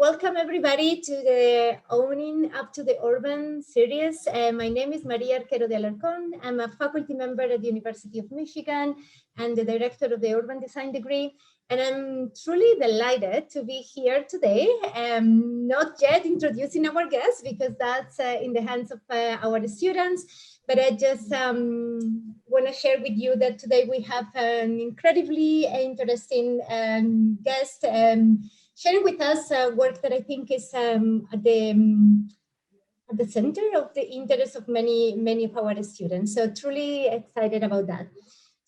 Welcome everybody to the Owning Up to the Urban series. My name is Maria Arquero de Alarcón. I'm a faculty member at the University of Michigan and the director of the Urban Design degree. And I'm truly delighted to be here today. Not yet introducing our guests because that's in the hands of our students. But I just want to share with you that today we have an incredibly interesting guest sharing with us work that I think is at the center of the interest of many of our students. So truly excited about that.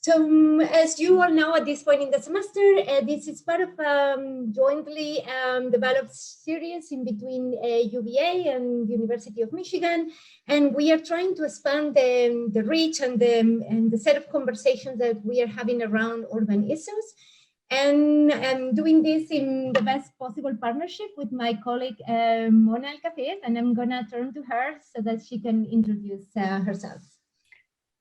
So as you all know at this point in the semester, this is part of jointly developed series in between UVA and University of Michigan. And we are trying to expand the reach and the set of conversations that we are having around urban issues. And I'm doing this in the best possible partnership with my colleague, Mona Alcafez, and I'm gonna turn to her so that she can introduce herself.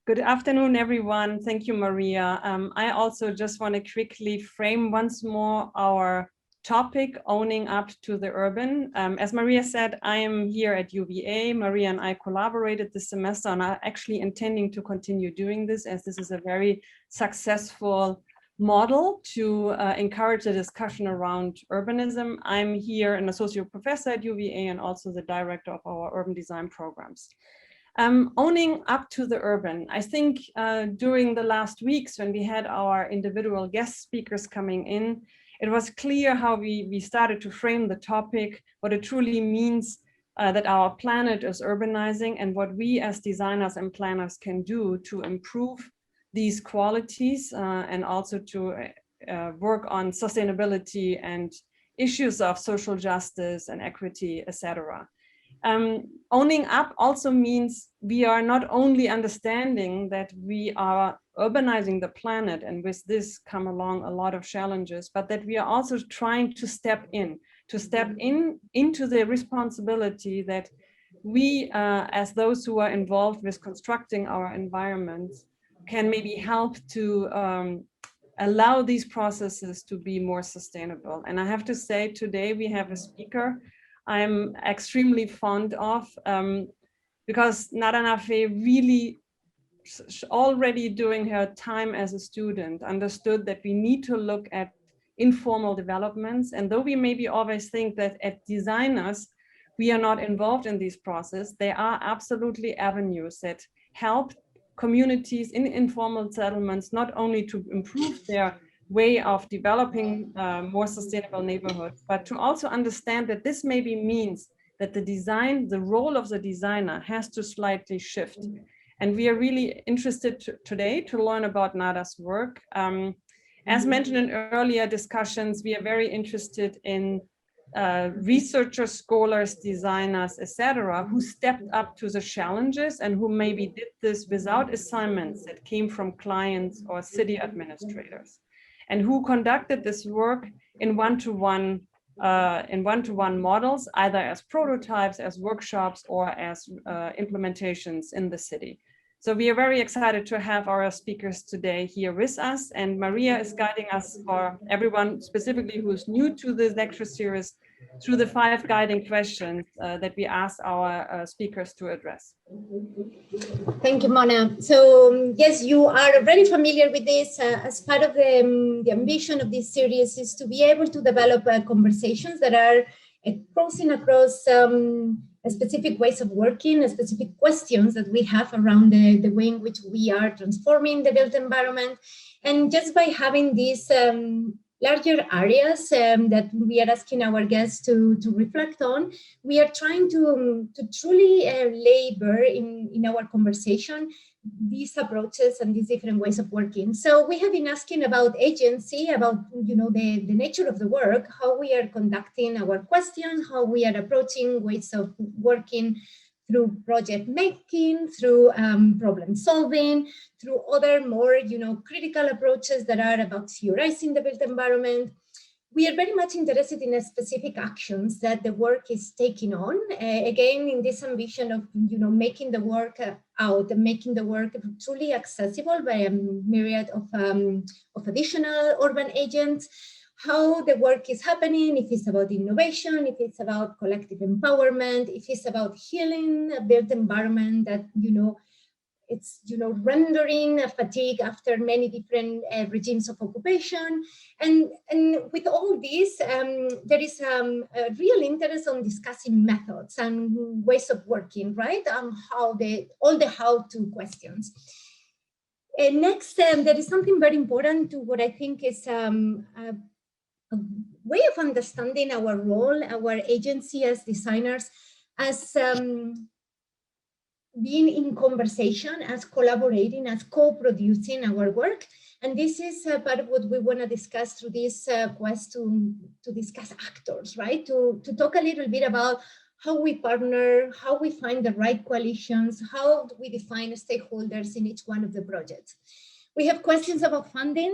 Good afternoon, everyone. Thank you, Maria. I also just want to quickly frame once more our topic, owning up to the urban. As Maria said, I am here at UVA. Maria and I collaborated this semester and are actually intending to continue doing this, as this is a very successful model to encourage a discussion around urbanism. I'm here an associate professor at UVA and also the director of our urban design programs. Owning up to the urban. I think during the last weeks when we had our individual guest speakers coming in, it was clear how we started to frame the topic, what it truly means that our planet is urbanizing and what we as designers and planners can do to improve these qualities and also to work on sustainability and issues of social justice and equity, etc. Owning up also means we are not only understanding that we are urbanizing the planet, and with this come along a lot of challenges, but that we are also trying to step into the responsibility that we, as those who are involved with constructing our environments, can maybe help to allow these processes to be more sustainable. And I have to say, today we have a speaker I'm extremely fond of because Nafeh really already during her time as a student understood that we need to look at informal developments. And though we maybe always think that as designers, we are not involved in this process, there are absolutely avenues that help communities in informal settlements not only to improve their way of developing more sustainable neighborhoods, but to also understand that this maybe means that the role of the designer has to slightly shift. And we are really interested today to learn about Nada's work. As mentioned in earlier discussions, we are very interested in researchers, scholars, designers, etc., who stepped up to the challenges and who maybe did this without assignments that came from clients or city administrators, and who conducted this work in one-to-one models, either as prototypes, as workshops, or as implementations in the city. So we are very excited to have our speakers today here with us, and Maria is guiding us, for everyone specifically who is new to the lecture series, through the 5 guiding questions that we asked our speakers to address. Thank you, Mona. So yes, you are very familiar with this. As part of the ambition of this series is to be able to develop conversations that are crossing across specific ways of working, specific questions that we have around the way in which we are transforming the built environment. And just by having these larger areas that we are asking our guests to reflect on, we are trying to truly labor in our conversation these approaches and these different ways of working. So we have been asking about agency, about the nature of the work, how we are conducting our questions, how we are approaching ways of working through project making, through problem solving, through other more critical approaches that are about theorizing the built environment. We are very much interested in specific actions that the work is taking on, again, in this ambition of making the work out and making the work truly accessible by a myriad of additional urban agents. how the work is happening, if it's about innovation, if it's about collective empowerment, if it's about healing a built environment that, it's, rendering a fatigue after many different regimes of occupation. And with all this, there is a real interest on discussing methods and ways of working, right? All the how-to questions. Next, there is something very important to what I think is a way of understanding our role, our agency as designers, as being in conversation, as collaborating, as co-producing our work. And this is part of what we want to discuss through this quest to discuss actors, right? To talk a little bit about how we partner, how we find the right coalitions, how we define stakeholders in each one of the projects. We have questions about funding.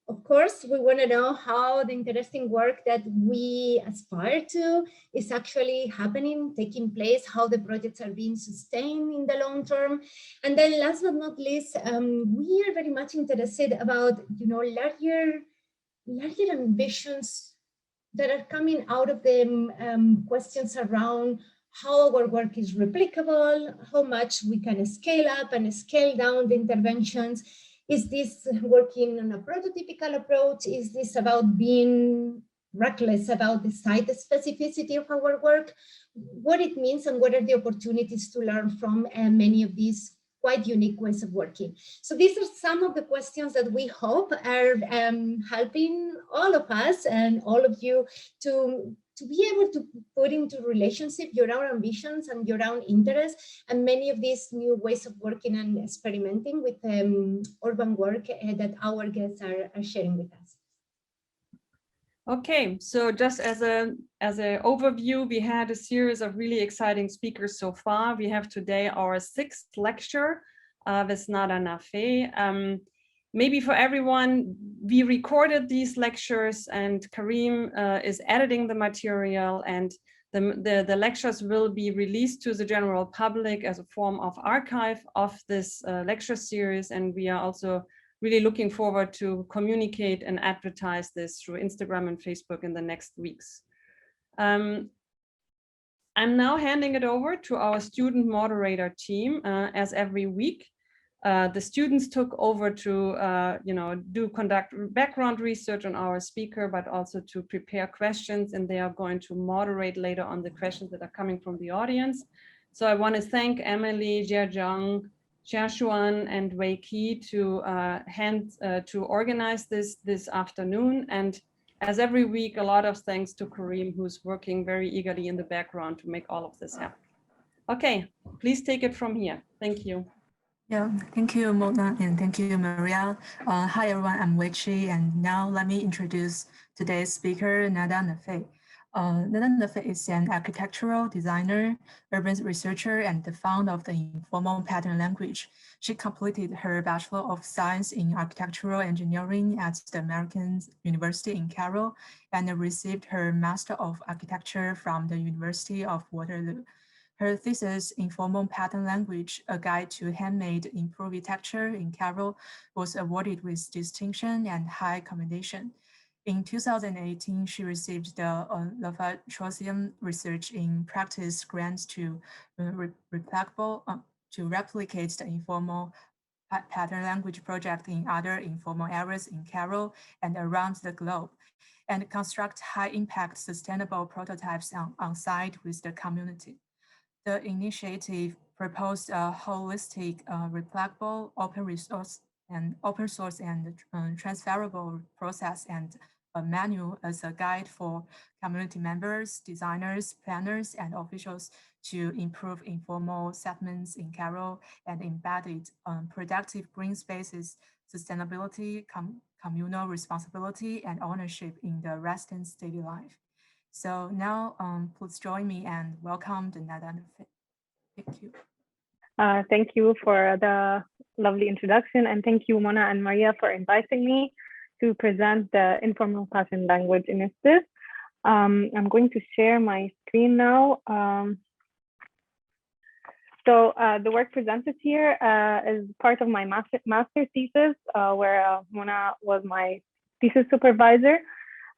Of course, we want to know how the interesting work that we aspire to is actually happening, taking place, how the projects are being sustained in the long term. And then last but not least, we are very much interested about, larger ambitions that are coming out of the questions around how our work is replicable, how much we can scale up and scale down the interventions. Is this working on a prototypical approach? Is this about being reckless about the site specificity of our work? What it means and what are the opportunities to learn from many of these quite unique ways of working? So these are some of the questions that we hope are helping all of us and all of you to be able to put into relationship your own ambitions and your own interests and many of these new ways of working and experimenting with urban work that our guests are sharing with us. Okay, so just as an overview, we had a series of really exciting speakers so far. We have today our 6th lecture with Nada Nafeh. Maybe for everyone, we recorded these lectures and Karim is editing the material, and the lectures will be released to the general public as a form of archive of this lecture series. And we are also really looking forward to communicate and advertise this through Instagram and Facebook in the next weeks. I'm now handing it over to our student moderator team. As every week, the students took over to conduct background research on our speaker, but also to prepare questions, and they are going to moderate later on the questions that are coming from the audience. So I want to thank Emily, Jiajang, Xiaoshuan, and Wei Qi to organize this afternoon. And as every week, a lot of thanks to Karim, who's working very eagerly in the background to make all of this happen. Okay, please take it from here. Thank you. Yeah, thank you, Mona, and thank you, Maria. Hi, everyone, I'm Wei Qi, and now let me introduce today's speaker, Nada Nafeh. Nada Nafeh is an architectural designer, urban researcher, and the founder of the informal pattern language. She completed her Bachelor of Science in Architectural Engineering at the American University in Cairo and received her Master of Architecture from the University of Waterloo. Her thesis, Informal Pattern Language, A Guide to Handmade Improvitecture in Cairo, was awarded with distinction and high commendation. In 2018, she received the LafargeHolcim Research in Practice grant to replicate the informal pattern language project in other informal areas in Cairo and around the globe, and construct high-impact sustainable prototypes on site with the community. The initiative proposed a holistic, replicable, open source and transferable process and a manual as a guide for community members, designers, planners, and officials to improve informal settlements in Cairo and embedded productive green spaces, sustainability, communal responsibility, and ownership in the residents' daily life. So now, please join me and welcome the Nada Nafeh. Thank you. Thank you for the lovely introduction, and thank you, Mona and Maria, for inviting me to present the Informal Pattern Language Initiative. I'm going to share my screen now. So the work presented here is part of my master thesis, where Mona was my thesis supervisor.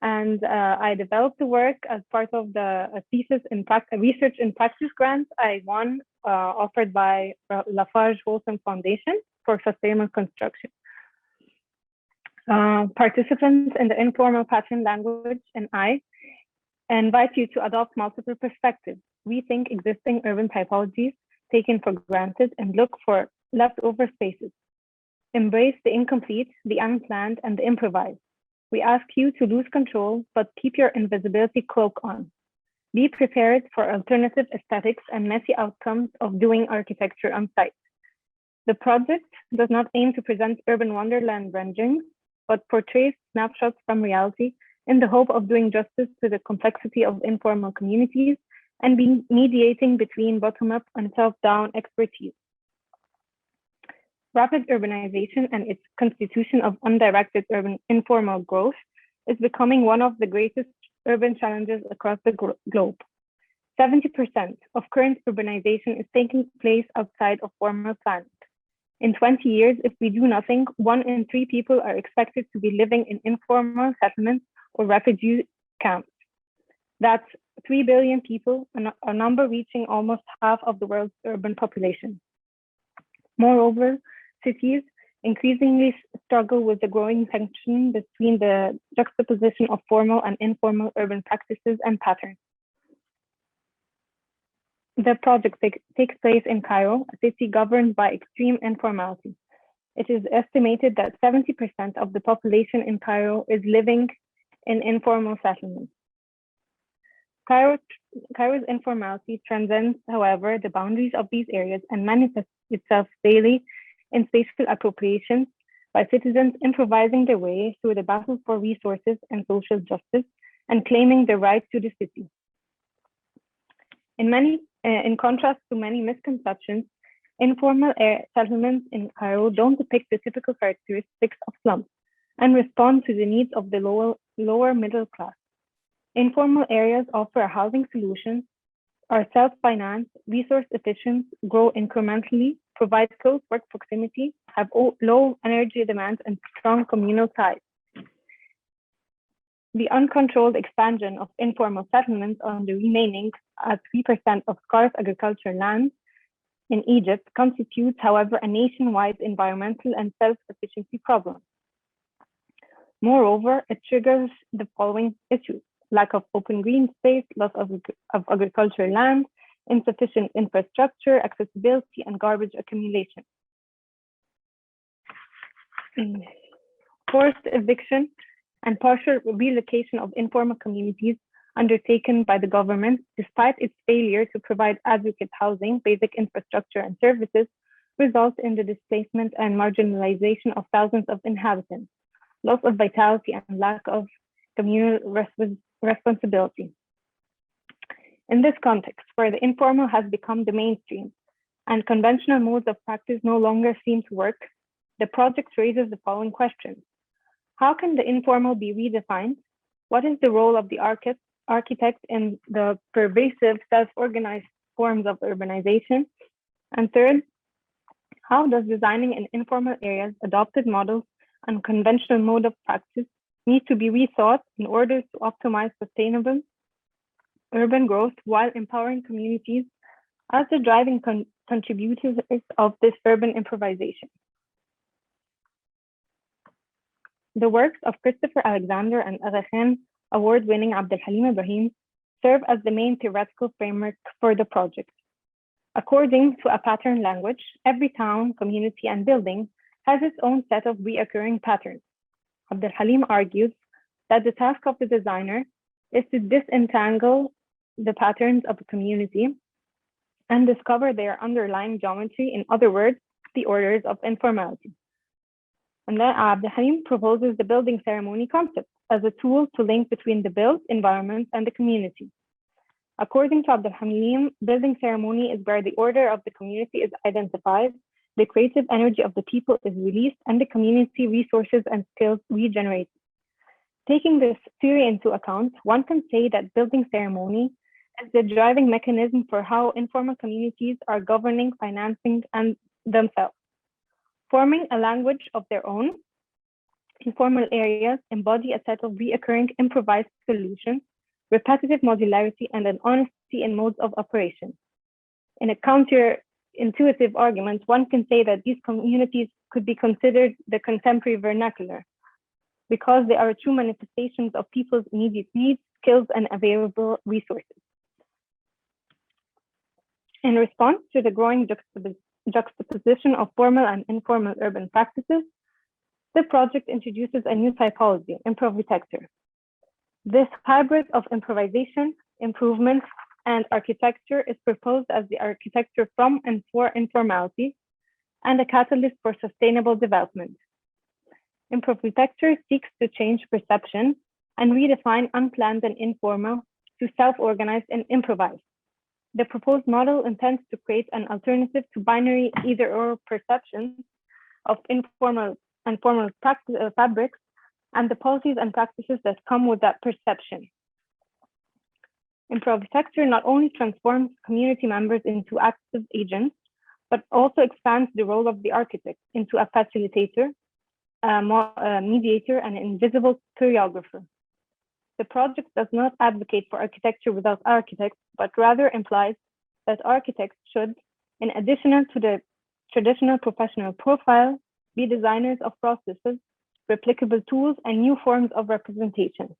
And I developed the work as part of the research in practice grant I won, offered by LafargeHolcim Foundation for Sustainable Construction. Participants in the informal pattern language and I invite you to adopt multiple perspectives, rethink existing urban typologies taken for granted, and look for leftover spaces. Embrace the incomplete, the unplanned, and the improvised. We ask you to lose control, but keep your invisibility cloak on. Be prepared for alternative aesthetics and messy outcomes of doing architecture on site. The project does not aim to present urban wonderland renderings, but portrays snapshots from reality in the hope of doing justice to the complexity of informal communities and being mediating between bottom-up and top-down expertise. Rapid urbanization and its constitution of undirected urban informal growth is becoming one of the greatest urban challenges across the globe. 70% of current urbanization is taking place outside of formal planning. In 20 years, if we do nothing, 1 in 3 people are expected to be living in informal settlements or refugee camps. That's 3 billion people, a number reaching almost half of the world's urban population. Moreover, cities increasingly struggle with the growing tension between the juxtaposition of formal and informal urban practices and patterns. The project takes place in Cairo, a city governed by extreme informality. It is estimated that 70% of the population in Cairo is living in informal settlements. Cairo's informality transcends, however, the boundaries of these areas and manifests itself daily in spatial appropriations by citizens improvising their way through the battle for resources and social justice and claiming the right to the city. In contrast to many misconceptions, informal settlements in Cairo don't depict the typical characteristics of slums and respond to the needs of the lower middle class. Informal areas offer a housing solution, are self-financed, resource efficient, grow incrementally, provide close work proximity, have low energy demands, and strong communal ties. The uncontrolled expansion of informal settlements on the remaining 3% of scarce agricultural land in Egypt constitutes, however, a nationwide environmental and self-sufficiency problem. Moreover, it triggers the following issues: lack of open green space, loss of agricultural land, insufficient infrastructure, accessibility, and garbage accumulation. Forced eviction and partial relocation of informal communities undertaken by the government, despite its failure to provide adequate housing, basic infrastructure, and services, results in the displacement and marginalization of thousands of inhabitants, loss of vitality, and lack of communal responsibility. In this context, where the informal has become the mainstream and conventional modes of practice no longer seem to work, the project raises the following questions. How can the informal be redefined? What is the role of the architect in the pervasive self-organized forms of urbanization? And third, how does designing in informal areas adopted models and conventional mode of practice need to be rethought in order to optimize sustainable urban growth while empowering communities as the driving contributors of this urban improvisation? The works of Christopher Alexander and Agha award-winning Abdelhalim Ibrahim serve as the main theoretical framework for the project. According to a pattern language, every town, community, and building has its own set of reoccurring patterns. Abdelhalim argues that the task of the designer is to disentangle the patterns of a community and discover their underlying geometry, in other words, the orders of informality. And then Abdelhalim proposes the building ceremony concept as a tool to link between the built environment and the community. According to Abdelhalim, building ceremony is where the order of the community is identified, the creative energy of the people is released, and the community resources and skills regenerated. Taking this theory into account, one can say that building ceremony is the driving mechanism for how informal communities are governing, financing, and themselves. Forming a language of their own, Informal areas embody a set of reoccurring improvised solutions, repetitive modularity, and an honesty in modes of operation. In a counterintuitive argument, one can say that these communities could be considered the contemporary vernacular, because they are true manifestations of people's immediate needs, skills, and available resources. In response to the growing juxtaposition of formal and informal urban practices, the project introduces a new typology, Improvitecture. This hybrid of improvisation, improvement, and architecture is proposed as the architecture from and for informality and a catalyst for sustainable development. Improvitecture seeks to change perception and redefine unplanned and informal to self-organized and improvised. The proposed model intends to create an alternative to binary either-or perceptions of informal and formal fabrics and the policies and practices that come with that perception. Improvitecture not only transforms community members into active agents, but also expands the role of the architect into a facilitator, a mediator, and an invisible choreographer. The project does not advocate for architecture without architects, but rather implies that architects should, in addition to the traditional professional profile, be designers of processes, replicable tools, and new forms of representation.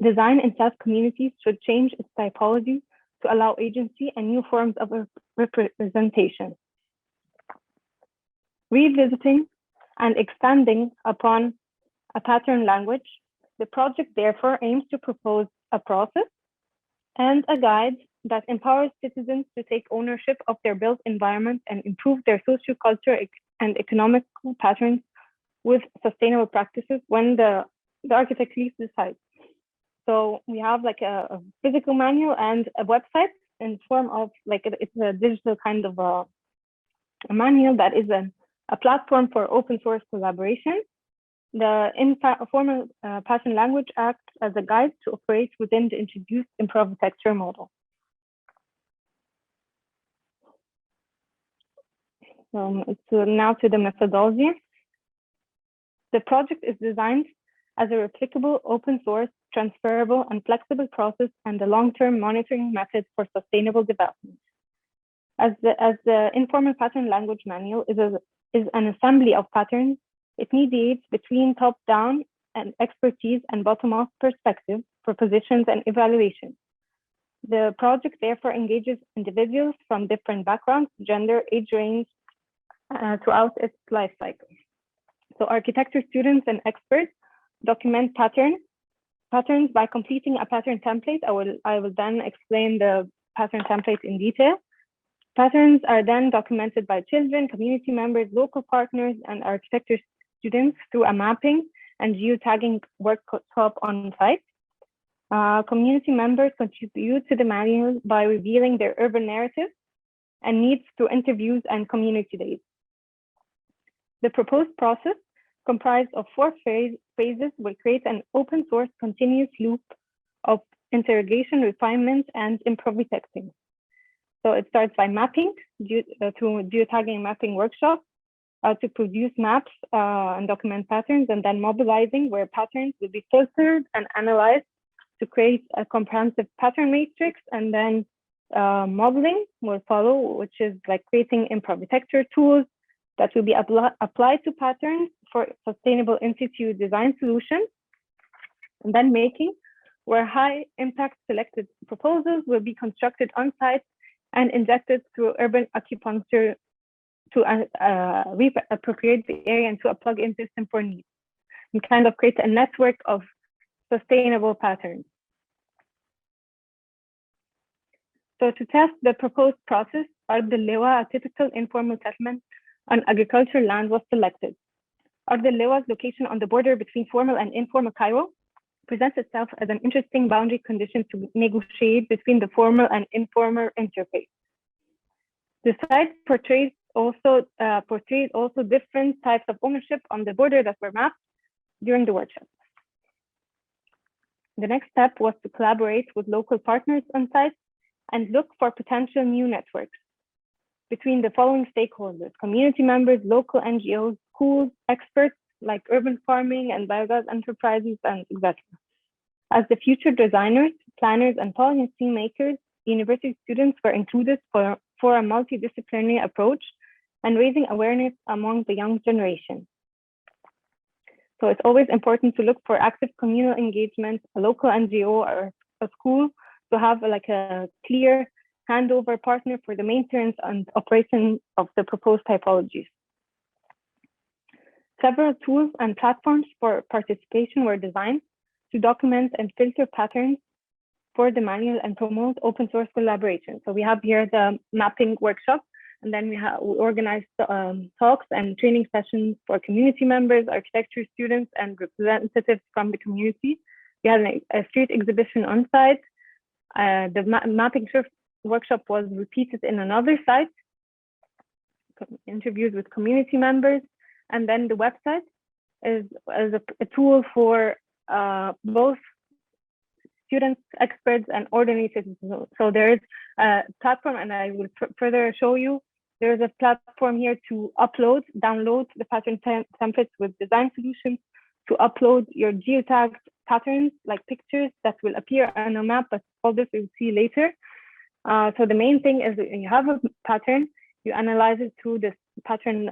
Design in such communities should change its typology to allow agency and new forms of representation. Revisiting and expanding upon a pattern language, the project therefore aims to propose a process and a guide that empowers citizens to take ownership of their built environment and improve their socio-cultural and economical patterns with sustainable practices when the architect leaves the site. So we have like a physical manual and a website in form of like, it's a digital kind of a manual that is a platform for open source collaboration. The informal pattern language acts as a guide to operate within the introduced Improvitecture model. So now to the methodology. The project is designed as a replicable, open source, transferable, and flexible process and a long-term monitoring method for sustainable development. As the informal pattern language manual is an assembly of patterns, it mediates between top-down and expertise and bottom-up perspective, propositions, and evaluation. The project therefore engages individuals from different backgrounds, gender, age range, throughout its life cycle. So architecture students and experts document patterns by completing a pattern template. I will then explain the pattern template in detail. Patterns are then documented by children, community members, local partners, and architecture students through a mapping and geotagging workshop on site. Community members contribute to the manual by revealing their urban narrative and needs through interviews and community days. The proposed process, comprised of 4 phases, will create an open source continuous loop of interrogation, refinement, and improvitecting. So it starts by mapping through geotagging mapping workshops to produce maps and document patterns, and then mobilizing where patterns will be filtered and analyzed to create a comprehensive pattern matrix, and then modeling will follow, which is like creating Improvitecture tools that will be applied to patterns for sustainable in-situ design solutions, and then making, where high impact selected proposals will be constructed on site and injected through urban acupuncture to reappropriate the area into a plug-in system for needs, and kind of create a network of sustainable patterns. So to test the proposed process, Ard al-Liwa, a typical informal settlement on agricultural land, was selected. Ard al-Liwa's location on the border between formal and informal Cairo presents itself as an interesting boundary condition to negotiate between the formal and informal interface. The site portrays also different types of ownership on the border that were mapped during the workshop. The next step was to collaborate with local partners on site and look for potential new networks between the following stakeholders: community members, local NGOs, schools, experts, like urban farming and biogas enterprises, and etc. As the future designers, planners, and policy makers, university students were included for a multidisciplinary approach and raising awareness among the young generation. So it's always important to look for active communal engagement, a local NGO or a school to have like a clear handover partner for the maintenance and operation of the proposed typologies. Several tools and platforms for participation were designed to document and filter patterns for the manual and promote open source collaboration. So we have here the mapping workshop, and then we organized talks and training sessions for community members, architecture students, and representatives from the community. We had a street exhibition on site. The mapping workshop was repeated in another site, interviews with community members, and then the website is a tool for both students, experts, and ordinary citizens. So there is a platform, and I will further show you. There is a platform here to download the pattern templates with design solutions, to upload your geotagged patterns like pictures that will appear on a map, but all this we'll see later. So the main thing is that you have a pattern, you analyze it through this pattern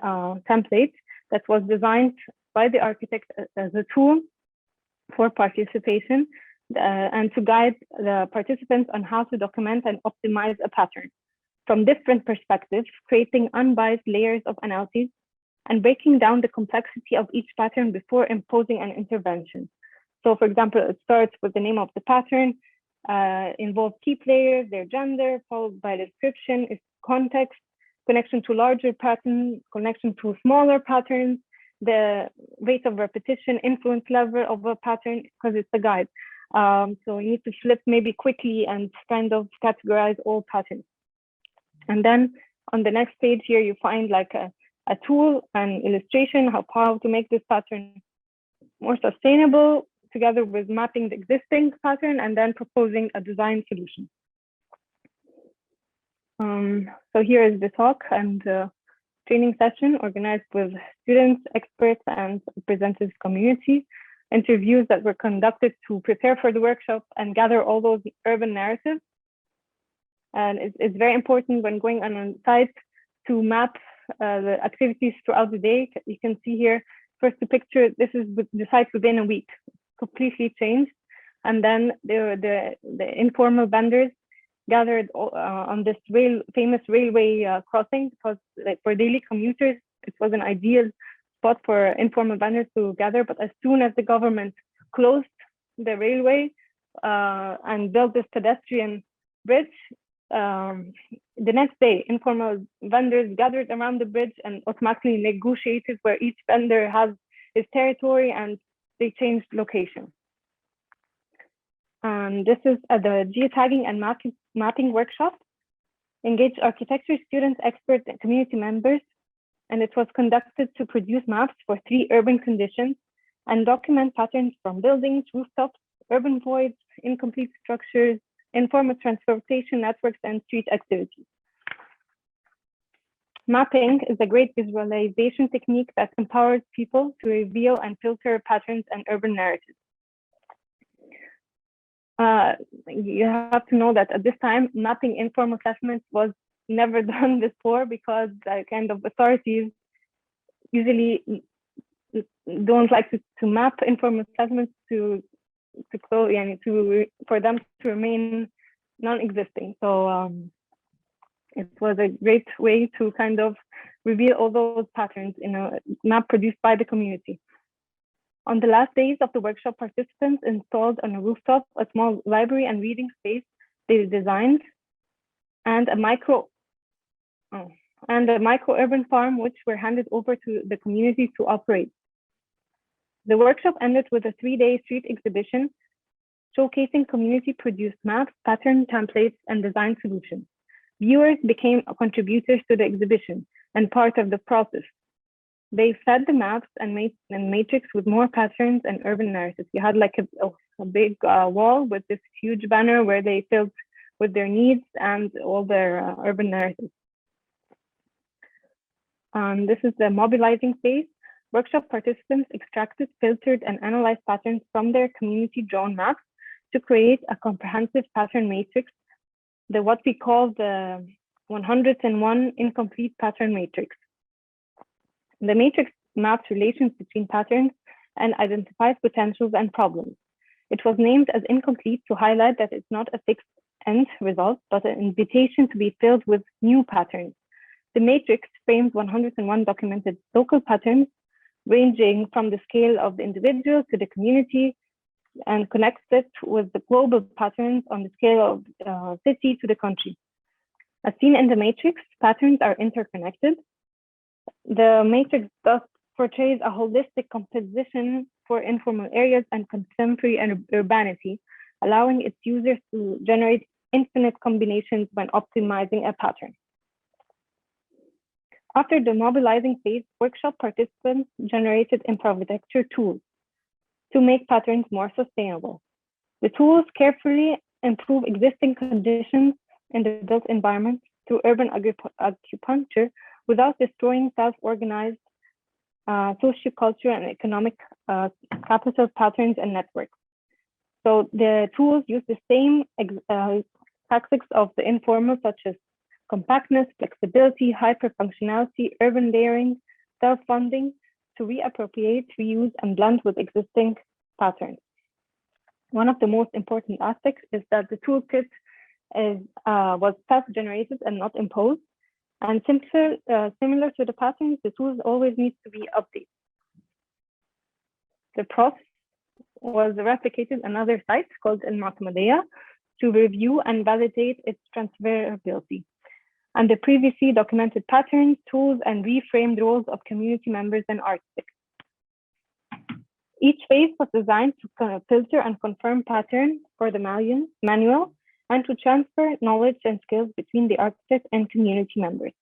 template that was designed by the architect as a tool for participation and to guide the participants on how to document and optimize a pattern from different perspectives, creating unbiased layers of analysis and breaking down the complexity of each pattern before imposing an intervention. So for example, it starts with the name of the pattern, involves key players, their gender, followed by description, its context, connection to larger patterns, connection to smaller patterns, the rate of repetition, influence level of a pattern, because it's a guide. So you need to flip maybe quickly and kind of categorize all patterns. And then on the next page here, you find like a tool and illustration of how to make this pattern more sustainable, together with mapping the existing pattern and then proposing a design solution. So here is the talk and training session organized with students, experts, and representative community. Interviews that were conducted to prepare for the workshop and gather all those urban narratives. And it's very important when going on a site to map the activities throughout the day. You can see here, first the picture, this is the site within a week, completely changed. And then the informal vendors gathered on this famous railway crossing, because like, for daily commuters, it was an ideal spot for informal vendors to gather. But as soon as the government closed the railway and built this pedestrian bridge, the next day, informal vendors gathered around the bridge and automatically negotiated where each vendor has his territory, and they changed location. This is the geotagging and mapping workshop. Engaged architecture students, experts, and community members, and it was conducted to produce maps for 3 urban conditions and document patterns from buildings, rooftops, urban voids, incomplete structures, informal transportation networks, and street activities. Mapping is a great visualization technique that empowers people to reveal and filter patterns and urban narratives. You have to know that at this time, mapping informal assessments was never done before, because kind of authorities usually don't like to map informal assessments for them to remain non-existing. So it was a great way to kind of reveal all those patterns in a map produced by the community. On the last days of the workshop, participants installed on a rooftop a small library and reading space they designed, and a micro urban farm, which were handed over to the community to operate. The workshop ended with a 3-day street exhibition showcasing community-produced maps, pattern templates, and design solutions. Viewers became contributors to the exhibition and part of the process. They fed the maps and matrix with more patterns and urban narratives. You had like a big wall with this huge banner where they filled with their needs and all their urban narratives. This is the mobilizing phase. Workshop participants extracted, filtered, and analyzed patterns from their community drawn maps to create a comprehensive pattern matrix, what we call the 101 incomplete pattern matrix. The matrix maps relations between patterns and identifies potentials and problems. It was named as incomplete to highlight that it's not a fixed end result, but an invitation to be filled with new patterns. The matrix frames 101 documented local patterns, ranging from the scale of the individual to the community, and connects it with the global patterns on the scale of city to the country. As seen in the matrix, patterns are interconnected. The matrix thus portrays a holistic composition for informal areas and contemporary urbanity, allowing its users to generate infinite combinations when optimizing a pattern. After the mobilizing phase, workshop participants generated Improvitecture tools to make patterns more sustainable. The tools carefully improve existing conditions in the built environment through urban acupuncture without destroying self-organized socio-cultural and economic capital patterns and networks. So the tools use the same tactics of the informal, such as compactness, flexibility, hyperfunctionality, urban layering, self-funding, to reappropriate, reuse, and blend with existing patterns. One of the most important aspects is that the toolkit was self-generated and not imposed. And similar to the patterns, the tools always need to be updated. The process was replicated on another site called Al-Mu'tamadiyya to review and validate its transferability and the previously documented patterns, tools, and reframed roles of community members and architects. Each phase was designed to filter and confirm patterns for the manual and to transfer knowledge and skills between the architect and community members.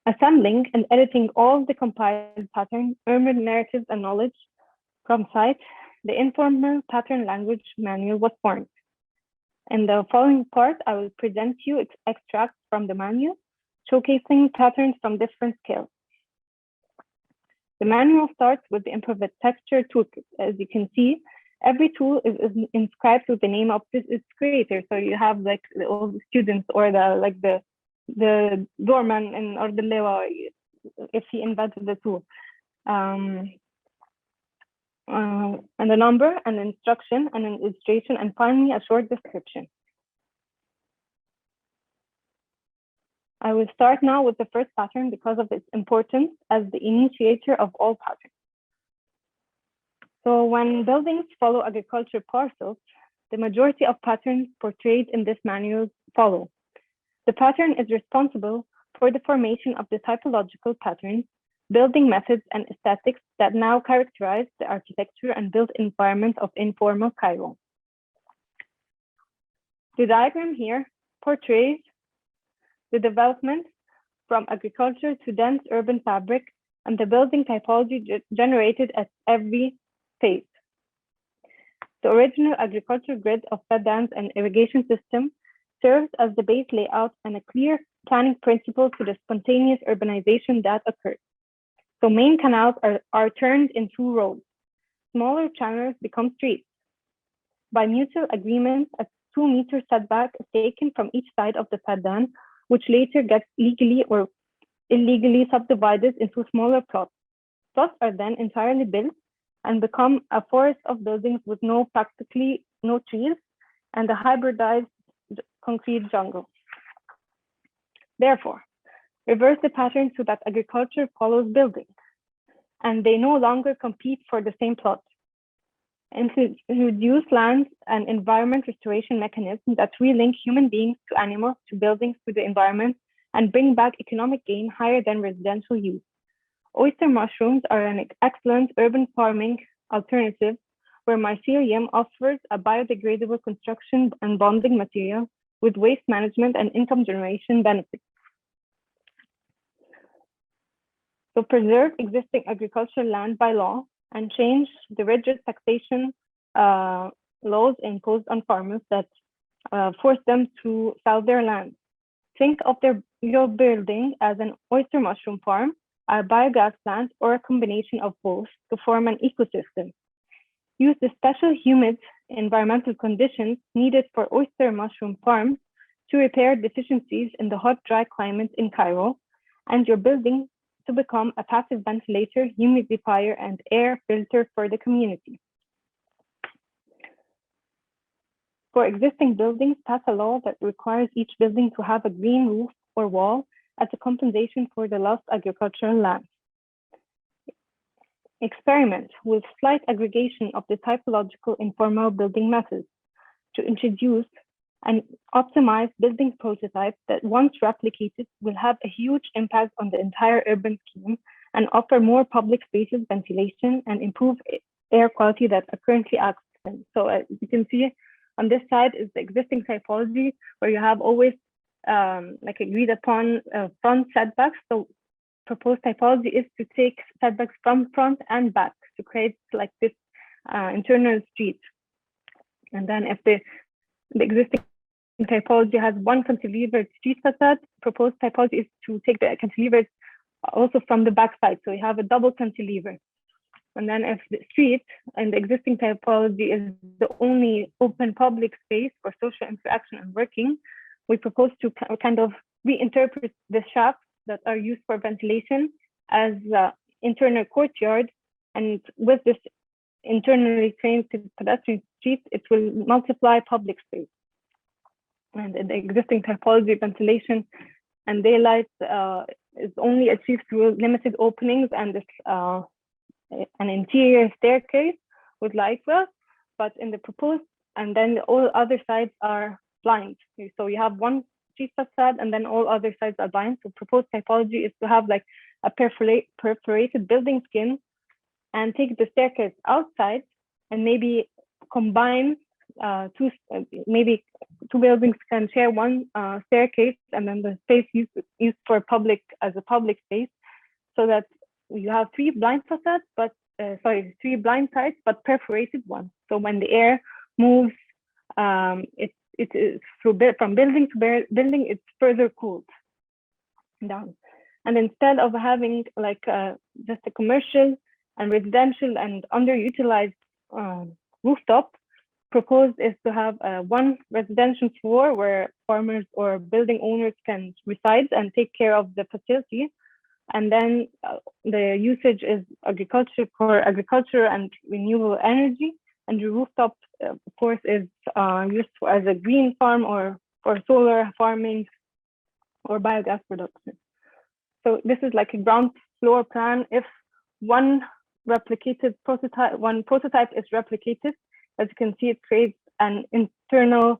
Assembling and editing all the compiled patterns, urban narratives, and knowledge from site, the informal pattern language manual was formed. In the following part, I will present you extracts from the manual, showcasing patterns from different scales. The manual starts with the Improvitecture toolkit. As you can see, every tool is inscribed with the name of its creator. So you have like all the students or the doorman or the lewa if he invented the tool. And a number, an instruction, and an illustration, and finally a short description. I will start now with the first pattern because of its importance as the initiator of all patterns. So when buildings follow agriculture parcels, the majority of patterns portrayed in this manual follow. The pattern is responsible for the formation of the typological patterns, building methods, and aesthetics that now characterize the architecture and built environment of informal Cairo. The diagram here portrays the development from agriculture to dense urban fabric and the building typology generated at every phase. The original agricultural grid of faddans and irrigation system serves as the base layout and a clear planning principle to the spontaneous urbanization that occurred. So main canals are turned into roads. Smaller channels become streets. By mutual agreement, a 2-meter setback is taken from each side of the faddan, which later gets legally or illegally subdivided into smaller plots. Plots are then entirely built and become a forest of buildings with practically no trees and a hybridized concrete jungle. Therefore, reverse the pattern so that agriculture follows building, and they no longer compete for the same plot. Introduce land and environment restoration mechanisms that relink human beings to animals, to buildings, to the environment, and bring back economic gain higher than residential use. Oyster mushrooms are an excellent urban farming alternative where mycelium offers a biodegradable construction and bonding material with waste management and income generation benefits. So preserve existing agricultural land by law and change the rigid taxation laws imposed on farmers that force them to sell their land. Think of their your building as an oyster mushroom farm, a biogas plant, or a combination of both to form an ecosystem. Use the special humid environmental conditions needed for oyster mushroom farms to repair deficiencies in the hot, dry climate in Cairo, and your building to become a passive ventilator, humidifier, and air filter for the community. For existing buildings, pass a law that requires each building to have a green roof or wall as a compensation for the lost agricultural land. Experiment with slight aggregation of the typological informal building methods to introduce an optimized building prototype that, once replicated, will have a huge impact on the entire urban scheme and offer more public spaces, ventilation, and improve air quality that are currently absent. So as you can see on this side is the existing typology where you have always like agreed upon front setbacks. So proposed typology is to take setbacks from front and back to create like this internal street. And then if the existing typology has one cantilevered street facade, proposed typology is to take the cantilevers also from the back side. So you have a double cantilever. And then if the street and the existing typology is the only open public space for social interaction and working, we propose to kind of reinterpret the shafts that are used for ventilation as internal courtyard. And with this internally trained pedestrian street, it will multiply public space. And in the existing typology, ventilation and daylight is only achieved through limited openings and this, an interior staircase with light well, but in the proposed, and then all other sides are blind. So you have one street facade and then all other sides are blind. So proposed typology is to have like a perforated building skin and take the staircase outside and maybe combine maybe two buildings can share one staircase, and then the space used for public as a public space, so that you have three blind facades, but three blind sides, but perforated ones. So when the air moves, it is from building to building, it's further cooled down. And instead of having like just a commercial and residential and underutilized rooftop, proposed is to have one residential floor where farmers or building owners can reside and take care of the facility. And then the usage is agriculture for agriculture and renewable energy. And the rooftop, of course, is used as a green farm or for solar farming or biogas production. So this is like a ground floor plan. If one prototype is replicated, as you can see, it creates an internal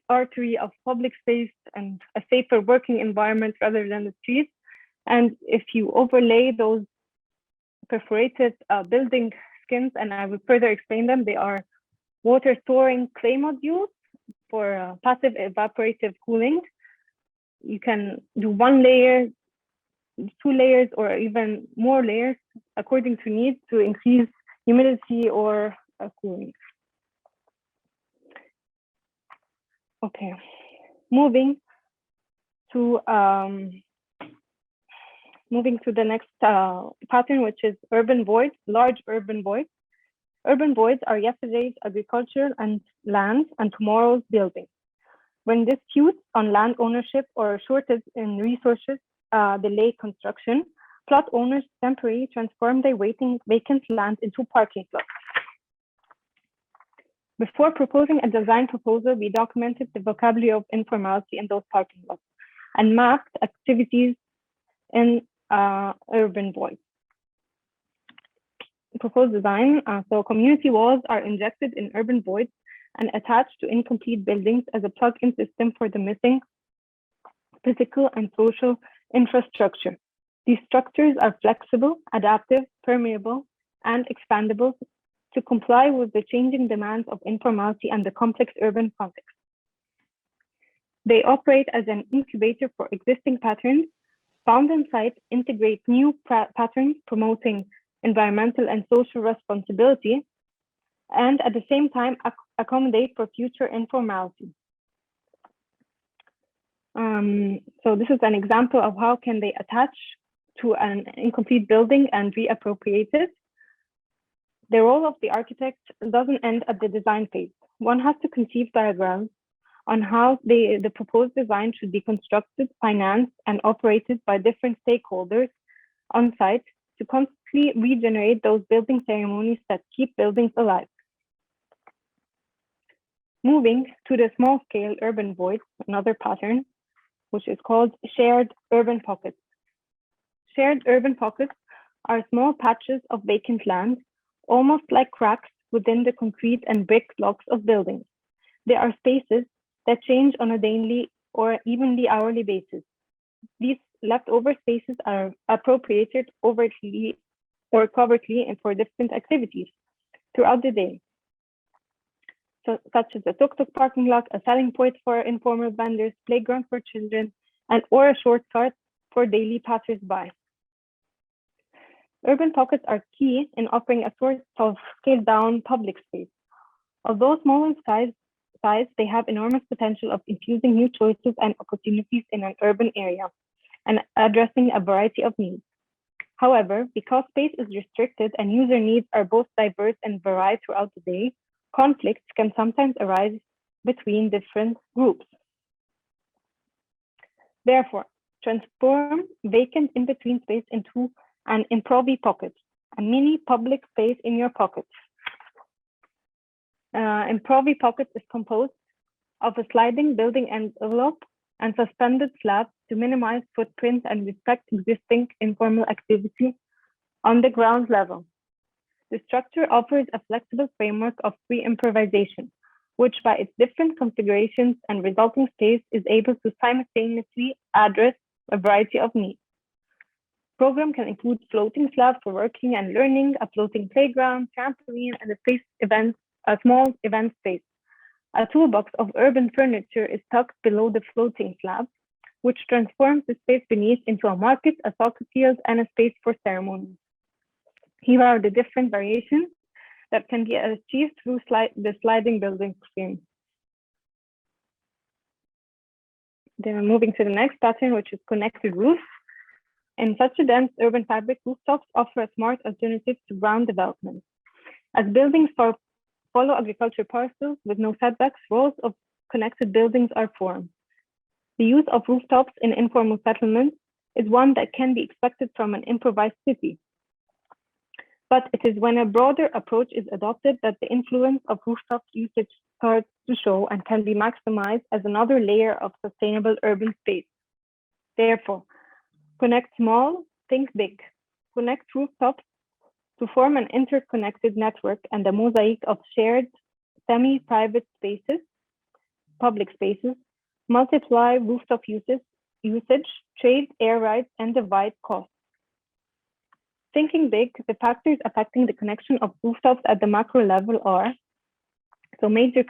artery of public space and a safer working environment rather than the streets. And if you overlay those perforated building skins, and I will further explain them, they are water storing clay modules for passive evaporative cooling. You can do one layer, 2 layers, or even more layers according to need to increase humidity or cooling. Okay, moving to the next pattern, which is urban voids, large urban voids. Urban voids are yesterday's agriculture and land and tomorrow's building. When disputes on land ownership or shortage in resources delay construction, plot owners temporarily transform their vacant land into parking lots. Before proposing a design proposal, we documented the vocabulary of informality in those parking lots and mapped activities in urban voids. Proposed design, so community walls are injected in urban voids and attached to incomplete buildings as a plug-in system for the missing physical and social infrastructure. These structures are flexible, adaptive, permeable, and expandable to comply with the changing demands of informality and the complex urban context. They operate as an incubator for existing patterns, found on site, integrate new patterns promoting environmental and social responsibility, and at the same time accommodate for future informality. So this is an example of how can they attach to an incomplete building and reappropriate it. The role of the architect doesn't end at the design phase. One has to conceive diagrams on how the proposed design should be constructed, financed, and operated by different stakeholders on site to constantly regenerate those building ceremonies that keep buildings alive. Moving to the small-scale urban voids, another pattern, which is called shared urban pockets. Shared urban pockets are small patches of vacant land, almost like cracks within the concrete and brick blocks of buildings. They are spaces that change on a daily or even the hourly basis. These leftover spaces are appropriated overtly or covertly and for different activities throughout the day, such as a tuk-tuk parking lot, a selling point for informal vendors, playground for children, or a shortcut for daily passers-by. Urban pockets are key in offering a sort of scaled-down public space. Although small in size, they have enormous potential of infusing new choices and opportunities in an urban area and addressing a variety of needs. However, because space is restricted and user needs are both diverse and varied throughout the day, conflicts can sometimes arise between different groups. Therefore, transform vacant in-between space into an improvi pocket, a mini public space in your pocket. Improvi pocket is composed of a sliding building envelope and suspended slabs to minimize footprint and respect existing informal activity on the ground level. The structure offers a flexible framework of free improvisation, which by its different configurations and resulting space is able to simultaneously address a variety of needs. Program can include floating slabs for working and learning, a floating playground, trampoline, and a small event space. A toolbox of urban furniture is tucked below the floating slab, which transforms the space beneath into a market, a soccer field, and a space for ceremonies. Here are the different variations that can be achieved through the sliding building frame. Then moving to the next pattern, which is connected roofs. In such a dense urban fabric, rooftops offer a smart alternative to ground development. As buildings follow agriculture parcels with no setbacks, rows of connected buildings are formed. The use of rooftops in informal settlements is one that can be expected from an improvised city. But it is when a broader approach is adopted that the influence of rooftop usage starts to show and can be maximized as another layer of sustainable urban space. Therefore, connect small, think big. Connect rooftops to form an interconnected network and a mosaic of shared semi-private spaces, public spaces, multiply rooftop usage, trade air rights, and divide costs. Thinking big, the factors affecting the connection of rooftops at the macro level are major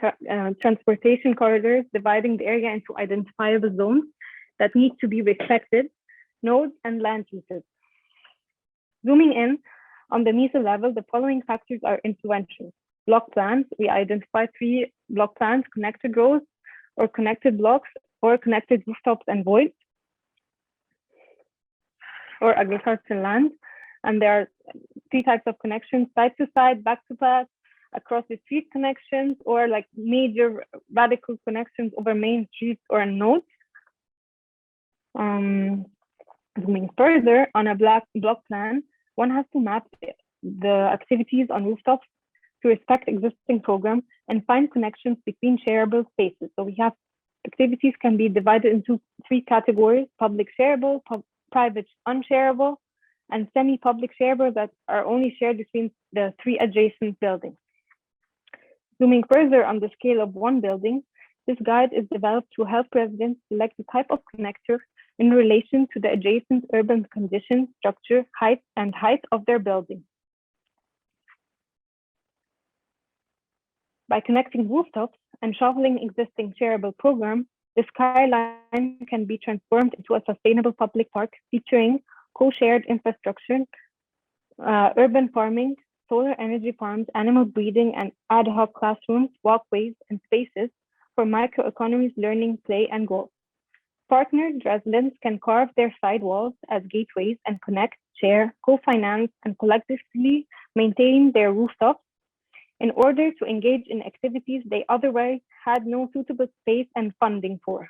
transportation corridors dividing the area into identifiable zones that need to be respected, nodes, and land uses. Zooming in on the meso level, the following factors are influential. Block plans, we identify 3 block plans, connected rows or connected blocks or connected rooftops and voids or agricultural land. And there are 3 types of connections: side to side, back to back, across the street connections, or like major radical connections over main streets or nodes. Zooming further on a block plan, one has to map the activities on rooftops to respect existing program and find connections between shareable spaces. So we have activities can be divided into 3 categories: public shareable, private unshareable, and semi-public shareable that are only shared between the 3 adjacent buildings. Zooming further on the scale of one building, this guide is developed to help residents select the type of connector in relation to the adjacent urban conditions, structure, height of their building. By connecting rooftops and shuffling existing shareable program, the skyline can be transformed into a sustainable public park featuring co-shared infrastructure, urban farming, solar energy farms, animal breeding, and ad hoc classrooms, walkways, and spaces for microeconomies, learning, play, and growth. Partnered residents can carve their side walls as gateways and connect, share, co-finance, and collectively maintain their rooftops in order to engage in activities they otherwise had no suitable space and funding for.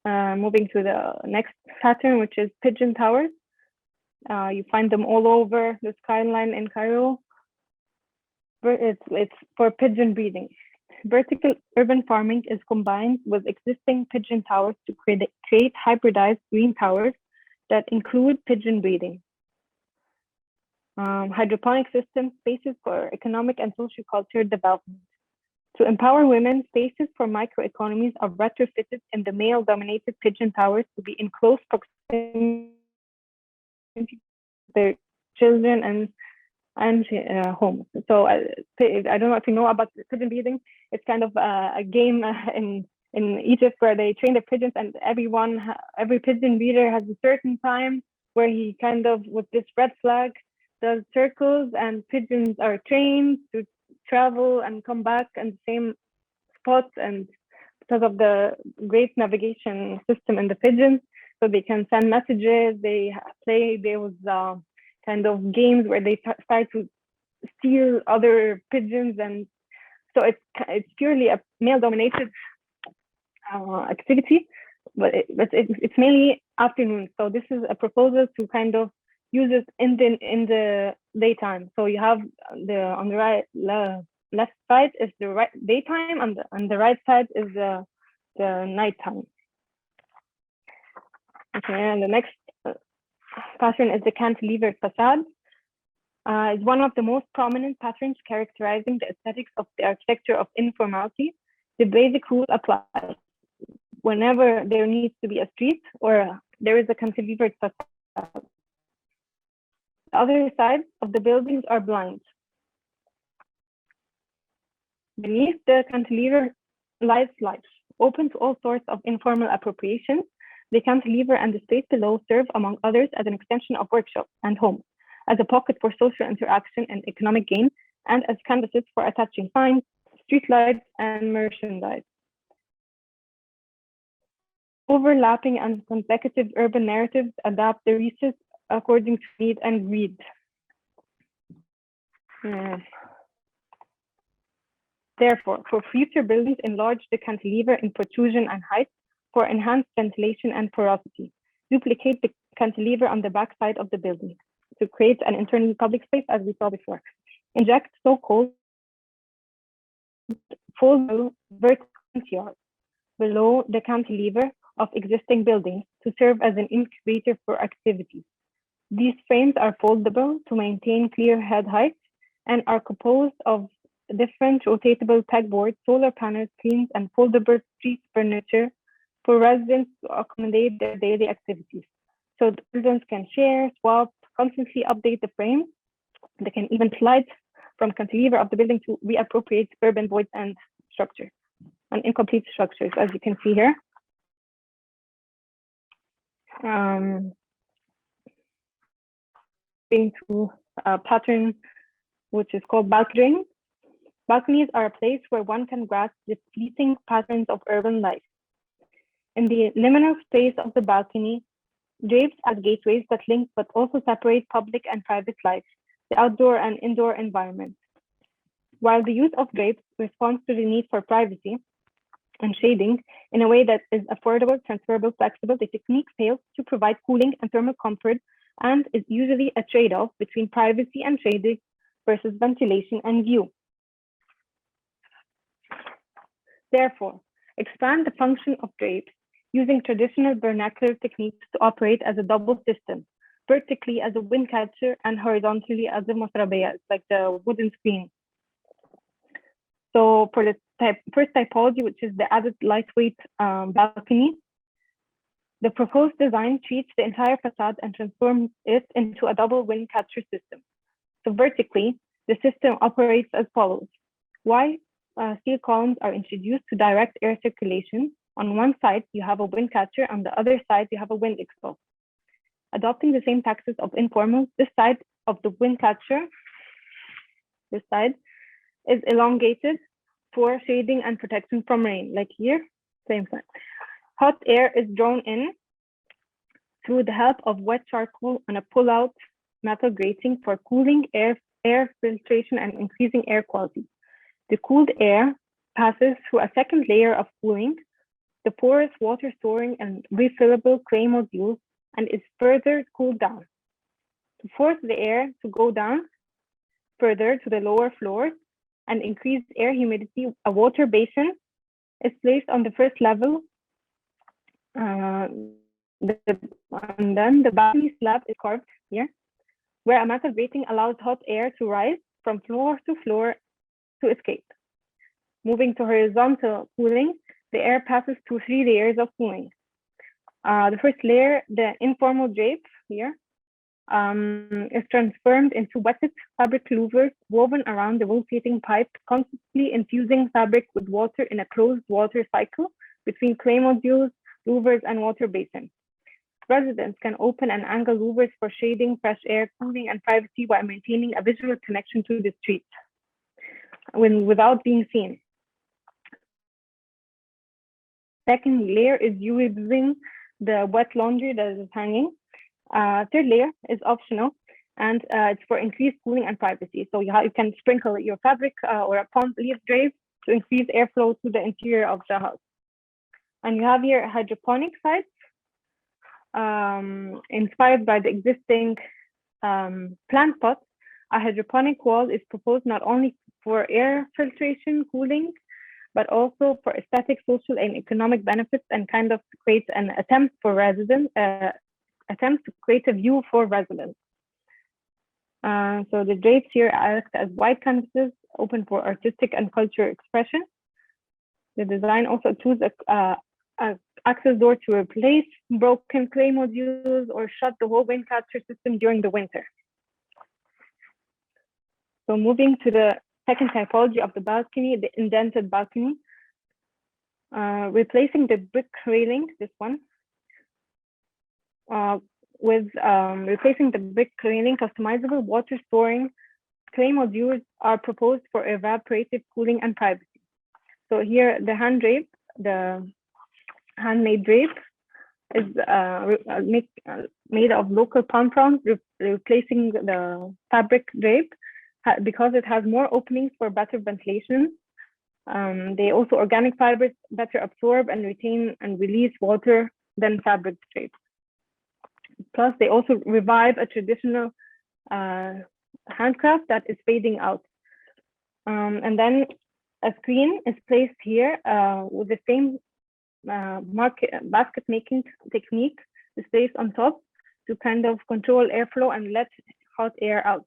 Moving to the next pattern, which is pigeon towers. You find them all over the skyline in Cairo. It's for pigeon breeding. Vertical urban farming is combined with existing pigeon towers to create hybridized green towers that include pigeon breeding. Hydroponic system spaces for economic and socio-cultural development. To empower women, spaces for microeconomies are retrofitted in the male-dominated pigeon towers to be in close proximity to their children and homes. So I don't know if you know about pigeon breeding. It's kind of a game in Egypt where they train the pigeons, and every pigeon breeder has a certain time where he kind of, with this red flag, does circles, and pigeons are trained to travel and come back in the same spots, and because of the great navigation system in the pigeons, so they can send messages. They play those kind of games where they try to steal other pigeons, and so it's purely a male-dominated activity, but it's mainly afternoon. So this is a proposal to kind of use it in the daytime. So you have on the right left side is the right daytime, and on the right side is the nighttime. Okay, and the next pattern is the cantilevered facade. It's one of the most prominent patterns characterizing the aesthetics of the architecture of informality. The basic rule applies whenever there needs to be a street or there is a cantilevered facade. The other sides of the buildings are blind. Beneath the cantilever lies life, open to all sorts of informal appropriations. The cantilever and the space below serve, among others, as an extension of workshops and homes, as a pocket for social interaction and economic gain, and as canvases for attaching signs, streetlights, and merchandise. Overlapping and consecutive urban narratives adapt the research according to need and greed. Therefore, for future buildings, enlarge the cantilever in protrusion and height for enhanced ventilation and porosity. Duplicate the cantilever on the back side of the building to create an internal public space, as we saw before. Inject so-called foldable vertical yards below the cantilever of existing buildings to serve as an incubator for activities. These frames are foldable to maintain clear head height and are composed of different rotatable pegboards, solar panels, screens, and foldable street furniture for residents to accommodate their daily activities. So the residents can share, swap, constantly update the frame. They can even slide from cantilever of the building to reappropriate urban voids and structure and incomplete structures, as you can see here. To a pattern which is called balconying. Balconies are a place where one can grasp the fleeting patterns of urban life. In the liminal space of the balcony, drapes as gateways that link but also separate public and private life, the outdoor and indoor environment. While the use of drapes responds to the need for privacy and shading in a way that is affordable, transferable, flexible, the technique fails to provide cooling and thermal comfort and is usually a trade-off between privacy and shading versus ventilation and view. Therefore, expand the function of drapes using traditional vernacular techniques to operate as a double system, vertically as a wind catcher and horizontally as a masrabeya, like the wooden screen. So for the first typology, which is the added lightweight balcony, the proposed design treats the entire facade and transforms it into a double wind catcher system. So vertically, the system operates as follows. Wide steel columns are introduced to direct air circulation. On one side, you have a wind catcher. On the other side, you have a wind exhaust. Adopting the same taxes of informal, this side of the wind catcher, this side, is elongated for shading and protection from rain. Like here, Same thing. Hot air is drawn in through the help of wet charcoal on a pull-out metal grating for cooling, air filtration, and increasing air quality. The cooled air passes through a second layer of cooling, the porous water storing and refillable clay modules, and is further cooled down. To force the air to go down further to the lower floors and increase air humidity, a water basin is placed on the first level. And then the balcony slab is carved here, where a metal grating allows hot air to rise from floor to floor to escape. Moving to horizontal cooling, the air passes through 3 layers of cooling. The first layer, the informal drape here, is transformed into wetted fabric louvers woven around the rotating pipe, constantly infusing fabric with water in a closed water cycle between clay modules, louvers, and water basins. Residents can open and angle louvers for shading, fresh air, cooling, and privacy while maintaining a visual connection to the street without being seen. Second layer is using the wet laundry that is hanging. Third layer is optional, and it's for increased cooling and privacy. So you can sprinkle your fabric or a palm leaf drape to increase airflow to the interior of the house. And you have here hydroponic sites inspired by the existing plant pots. A hydroponic wall is proposed not only for air filtration, cooling, but also for aesthetic, social, and economic benefits, and kind of create an attempt for residents, attempts to create a view for residents. So the drapes here act as wide canvases open for artistic and cultural expression. The design also includes a access door to replace broken clay modules or shut the whole wind capture system during the winter. So moving to the second typology of the balcony, the indented balcony, replacing the brick railing, this one, with replacing the brick railing, customizable water storing clay modules are proposed for evaporative cooling and privacy. So here the hand drape, the handmade drape, is made of local palm fronds, replacing the fabric drape because it has more openings for better ventilation. They also organic fibers better absorb and retain and release water than fabric drapes. Plus, they also revive a traditional handcraft that is fading out. And then a screen is placed here with the same basket making technique is placed on top to kind of control airflow and let hot air out.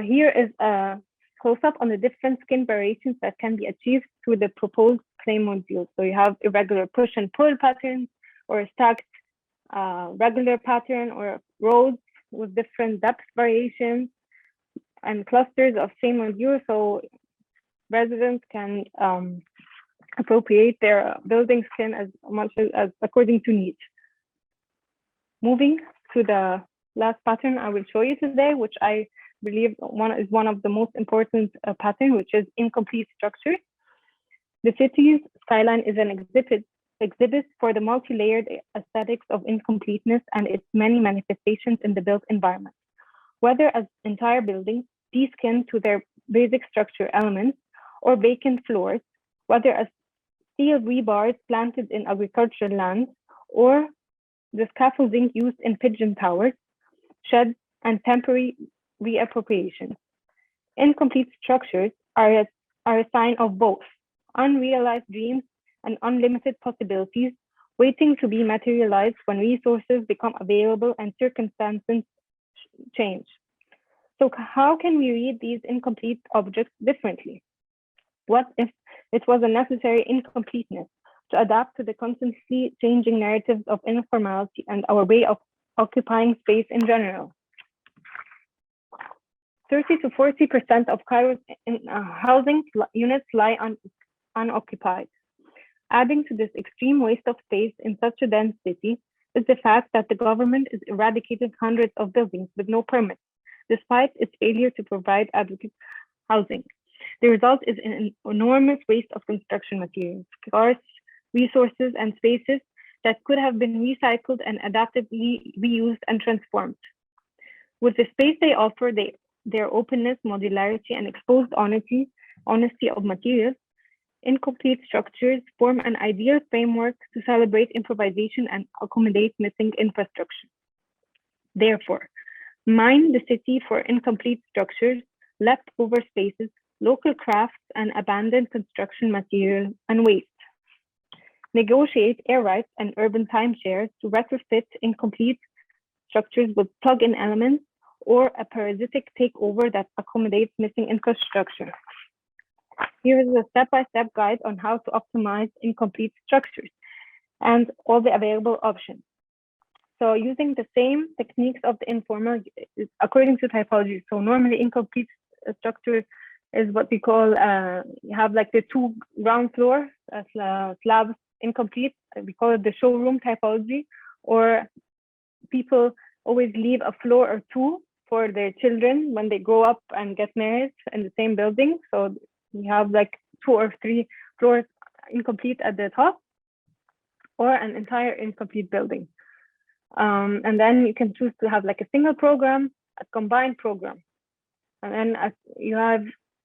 Here is a close-up on the different skin variations that can be achieved through the proposed clay modules. So you have irregular push and pull patterns, or a stacked regular pattern, or rows with different depth variations, and clusters of same modules, so residents can appropriate their building skin as much as according to need. Moving to the last pattern I will show you today, which I believe is one of the most important pattern, which is incomplete structure. The city's skyline is an exhibit for the multi-layered aesthetics of incompleteness and its many manifestations in the built environment. Whether as entire buildings, deskin to their basic structure elements, or vacant floors, whether as steel rebars planted in agricultural lands, or the scaffolding used in pigeon towers, sheds, and temporary reappropriations. Incomplete structures are a sign of both unrealized dreams and unlimited possibilities waiting to be materialized when resources become available and circumstances change. So how can we read these incomplete objects differently? What if it was a necessary incompleteness to adapt to the constantly changing narratives of informality and our way of occupying space in general? 30 to 40% of Cairo's housing units lie unoccupied. Adding to this extreme waste of space in such a dense city is the fact that the government is eradicating hundreds of buildings with no permits, despite its failure to provide adequate housing. The result is an enormous waste of construction materials, scarce resources and spaces that could have been recycled and adaptively reused and transformed. With the space they offer, their openness, modularity, and exposed honesty of materials, incomplete structures form an ideal framework to celebrate improvisation and accommodate missing infrastructure. Therefore, mine the city for incomplete structures, leftover spaces, local crafts, and abandoned construction material and waste. Negotiate air rights and urban timeshares to retrofit incomplete structures with plug-in elements or a parasitic takeover that accommodates missing infrastructure. Here is a step-by-step guide on how to optimize incomplete structures and all the available options. So using the same techniques of the informal, according to typology. So normally incomplete structure is what we call, you have like the two ground floor slabs incomplete. We call it the showroom typology, or people always leave a floor or two for their children when they grow up and get married in the same building. So we have like 2 or 3 floors incomplete at the top, or an entire incomplete building. And then you can choose to have like a single program, a combined program. And then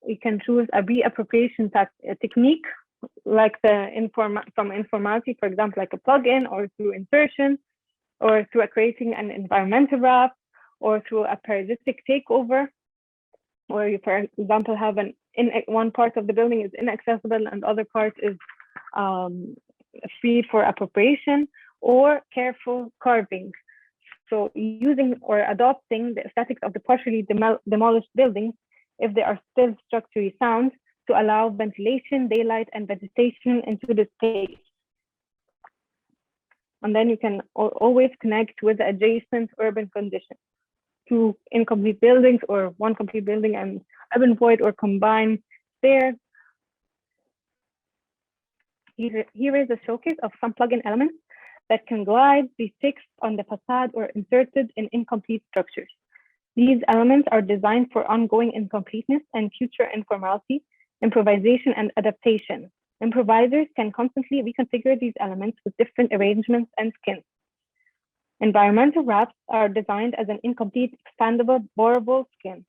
you can choose a reappropriation technique, like from informality, for example, like a plug-in, or through insertion, or through creating an environmental wrap, or through a parasitic takeover, or you, for example, have one part of the building is inaccessible and other part is free for appropriation, or careful carving. So using or adopting the aesthetics of the partially demolished buildings, if they are still structurally sound, to allow ventilation, daylight, and vegetation into the space. And then you can always connect with the adjacent urban conditions to incomplete buildings, or one complete building and urban void, or combine there. Here is a showcase of some plug-in elements that can glide, be fixed on the facade, or inserted in incomplete structures. These elements are designed for ongoing incompleteness and future informality, improvisation, and adaptation. Improvisers can constantly reconfigure these elements with different arrangements and skins. Environmental wraps are designed as an incomplete, expandable, borrowable skin.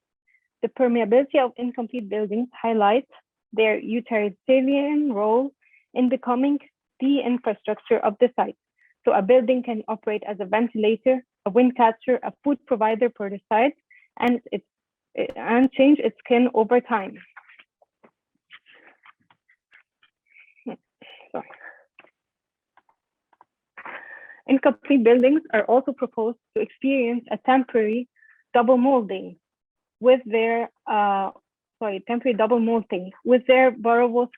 The permeability of incomplete buildings highlights their utilitarian role in becoming the infrastructure of the site. So a building can operate as a ventilator, a wind catcher, a food provider per the site, and change its skin over time. Sorry. Incomplete buildings are also proposed to experience a temporary double molding with their borrowable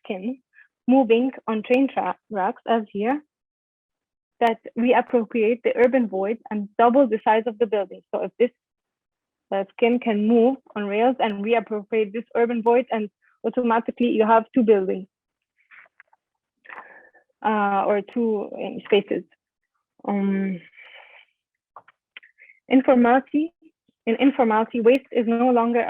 skin, moving on train tracks as here, that reappropriate the urban void and double the size of the building. So if this skin can move on rails and reappropriate this urban void, and automatically you have 2 buildings or 2 spaces. In informality, waste is no longer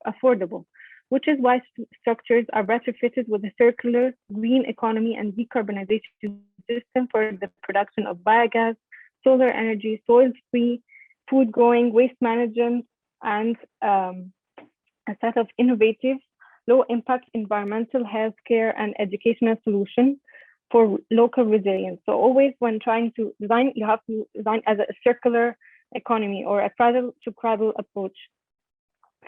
affordable, which is why structures are retrofitted with a circular, green economy and decarbonization system for the production of biogas, solar energy, soil-free, food growing, waste management, and a set of innovative, low-impact environmental, healthcare, and educational solutions for local resilience. So always when trying to design, you have to design as a circular economy or a cradle-to-cradle approach.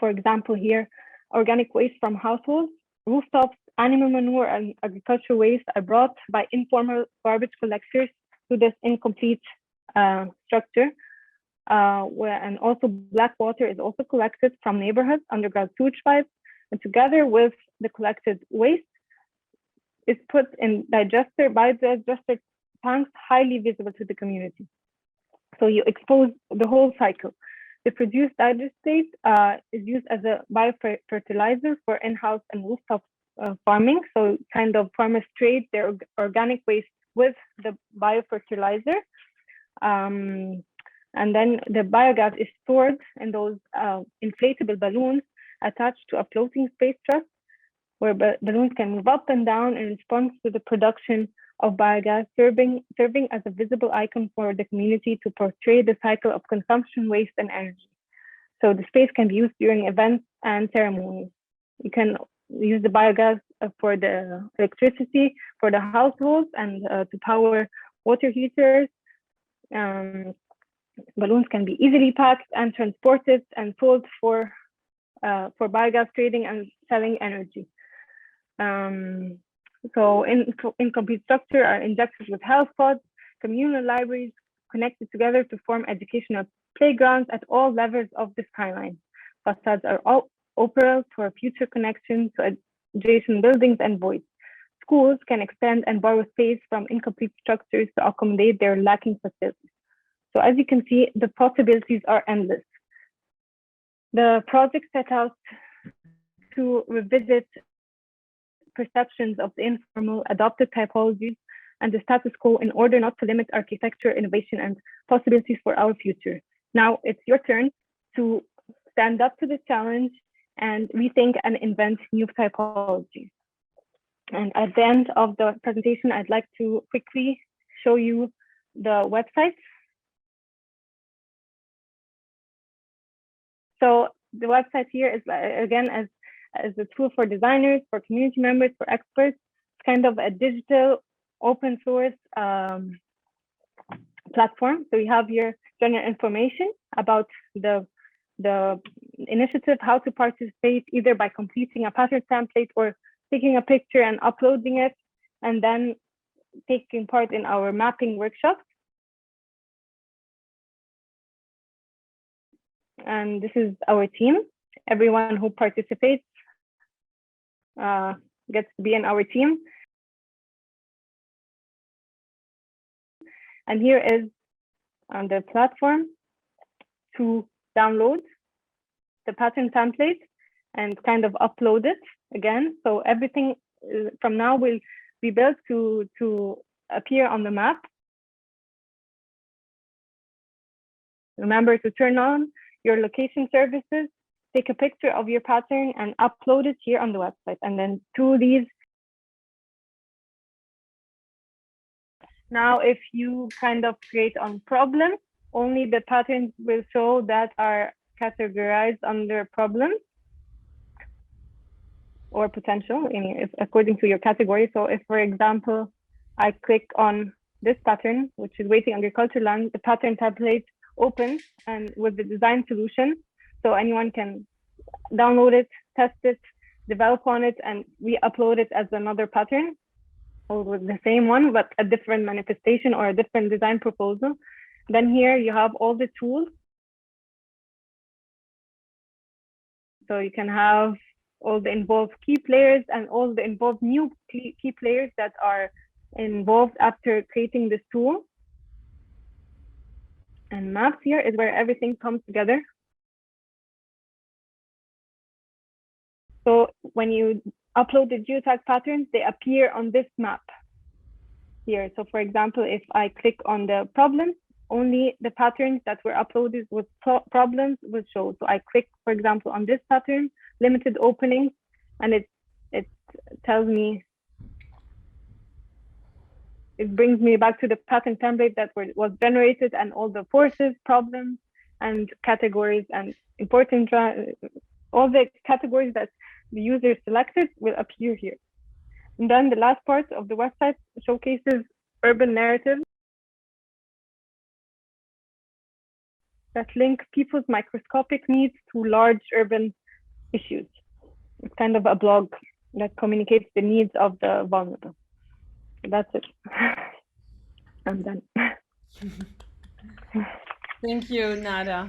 For example, here, organic waste from households, rooftops, animal manure, and agricultural waste are brought by informal garbage collectors to this incomplete structure. And also black water is also collected from neighborhoods, underground sewage pipes, and together with the collected waste, is put in biodigester tanks highly visible to the community. So you expose the whole cycle. The produced digestate is used as a biofertilizer for in-house and rooftop farming. So kind of farmers trade their organic waste with the biofertilizer. And then the biogas is stored in those inflatable balloons attached to a floating space truss, where balloons can move up and down in response to the production of biogas, serving as a visible icon for the community to portray the cycle of consumption, waste, and energy. So the space can be used during events and ceremonies. You can use the biogas for the electricity for the households and to power water heaters. Balloons can be easily packed and transported and sold for biogas trading and selling energy. So incomplete structure are injected with health pods, communal libraries connected together to form educational playgrounds at all levels of the skyline. Facades are all operable for future connections to adjacent buildings and voids. Schools can extend and borrow space from incomplete structures to accommodate their lacking facilities. So as you can see, the possibilities are endless. The project set out to revisit perceptions of the informal, adopted typologies and the status quo in order not to limit architecture, innovation, and possibilities for our future. Now it's your turn to stand up to the challenge and rethink and invent new typologies. And at the end of the presentation, I'd like to quickly show you the website. So the website here is, again, as a tool for designers, for community members, for experts. It's kind of a digital open source platform. So you have here general information about the initiative, how to participate, either by completing a pattern template or taking a picture and uploading it, and then taking part in our mapping workshops. And this is our team. Everyone who participates gets to be in our team. And here is on the platform to download the pattern template and kind of upload it again. So everything from now will be built to appear on the map. Remember to turn on your location services, take a picture of your pattern and upload it here on the website. And then through these, now if you kind of create on problem, only the patterns will show that are categorized under problems or potential, according to your category. So if, for example, I click on this pattern, which is waiting agriculture land, the pattern template opens and with the design solution. So anyone can download it, test it, develop on it, and re-upload it as another pattern, or with the same one, but a different manifestation or a different design proposal. Then here you have all the tools. So you can have all the involved key players and all the involved new key players that are involved after creating this tool. And maps here is where everything comes together. So when you upload the geotag patterns, they appear on this map here. So for example, if I click on the problems, only the patterns that were uploaded with problems will show. So I click, for example, on this pattern, limited openings, and it tells me, it brings me back to the pattern template that was generated and all the forces, problems, and categories and important, all the categories that the user selected will appear here. And then the last part of the website showcases urban narratives that link people's microscopic needs to large urban issues. It's kind of a blog that communicates the needs of the vulnerable. That's it. I'm done. Thank you, Nada.